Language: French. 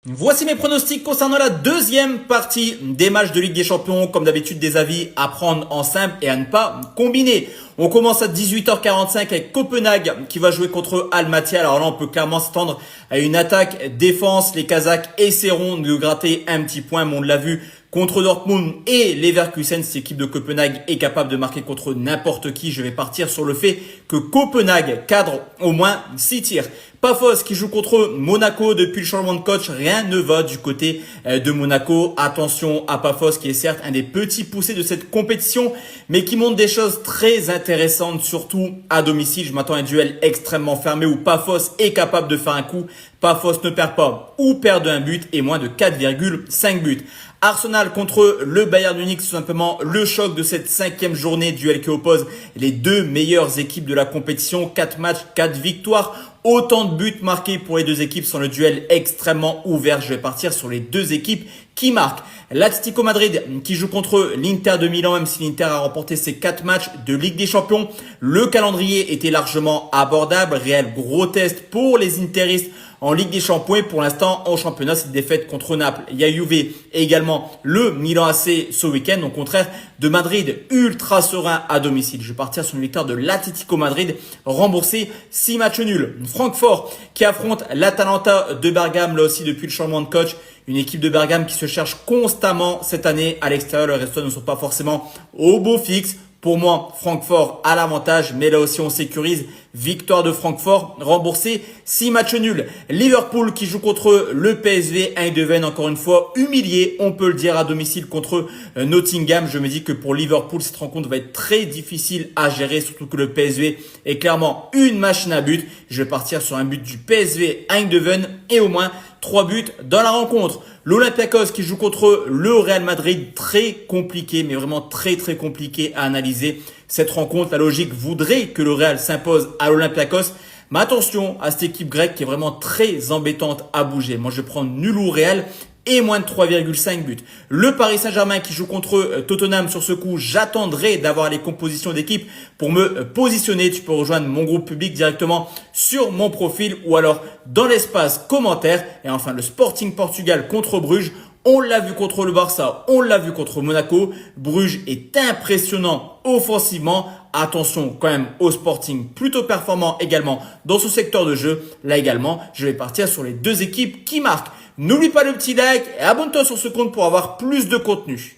Voici mes pronostics concernant la deuxième partie des matchs de Ligue des Champions. Comme d'habitude, des avis à prendre en simple et à ne pas combiner. On commence à 18h45 avec Copenhague qui va jouer contre Almaty. Alors là, on peut clairement s'attendre à une attaque défense. Les Kazakhs essaieront de gratter un petit point, mais on l'a vu contre Dortmund et Leverkusen. Cette équipe de Copenhague est capable de marquer contre n'importe qui. Je vais partir sur le fait que Copenhague cadre au moins 6 tirs. Pafos qui joue contre Monaco depuis le changement de coach. Rien ne va du côté de Monaco. Attention à Pafos qui est certes un des petits poussés de cette compétition, mais qui montre des choses très intéressantes, surtout à domicile. Je m'attends à un duel extrêmement fermé où Pafos est capable de faire un coup. Pafos ne perd pas ou perd de un but et moins de 4,5 buts. Arsenal contre le Bayern Munich, c'est tout simplement le choc de cette 5e journée, duel qui oppose les deux meilleures équipes de la compétition. 4 matchs, 4 victoires. Autant de buts marqués pour les deux équipes sans le duel extrêmement ouvert. Je vais partir sur les deux équipes qui marquent. L'Atlético Madrid qui joue contre l'Inter de Milan, même si l'Inter a remporté ses 4 matchs de Ligue des Champions. Le calendrier était largement abordable. Réel gros test pour les Interistes en Ligue des Champions. Et pour l'instant, en championnat, c'est une défaite contre Naples. Il y a Juve et également le Milan AC ce week-end. Au contraire de Madrid, ultra serein à domicile. Je vais partir sur une victoire de l'Atlético Madrid, remboursé 6 matchs nuls. Francfort qui affronte l'Atalanta de Bergame, là aussi depuis le changement de coach. Une équipe de Bergame qui se cherche constamment cette année à l'extérieur. Les résultats ne sont pas forcément au beau fixe. Pour moi, Francfort a l'avantage, mais là aussi on sécurise. Victoire de Francfort, remboursé 6 matchs nuls. Liverpool qui joue contre le PSV Eindhoven, encore une fois humilié, on peut le dire, à domicile contre Nottingham. Je me dis que pour Liverpool, cette rencontre va être très difficile à gérer, surtout que le PSV est clairement une machine à but. Je vais partir sur un but du PSV Eindhoven et au moins 3 buts dans la rencontre. L'Olympiakos qui joue contre le Real Madrid, très compliqué, mais vraiment très compliqué à analyser cette rencontre. La logique voudrait que le Real s'impose à l'Olympiakos, mais attention à cette équipe grecque qui est vraiment très embêtante à bouger. Moi, je prends nul ou Real et moins de 3,5 buts. Le Paris Saint-Germain qui joue contre Tottenham sur ce coup, j'attendrai d'avoir les compositions d'équipe pour me positionner. Tu peux rejoindre mon groupe public directement sur mon profil ou alors dans l'espace commentaire. Et enfin, le Sporting Portugal contre Bruges. On l'a vu contre le Barça, on l'a vu contre Monaco. Bruges est impressionnant offensivement. Attention quand même au Sporting, plutôt performant également dans ce secteur de jeu. Là également, je vais partir sur les deux équipes qui marquent. N'oublie pas le petit like et abonne-toi sur ce compte pour avoir plus de contenu.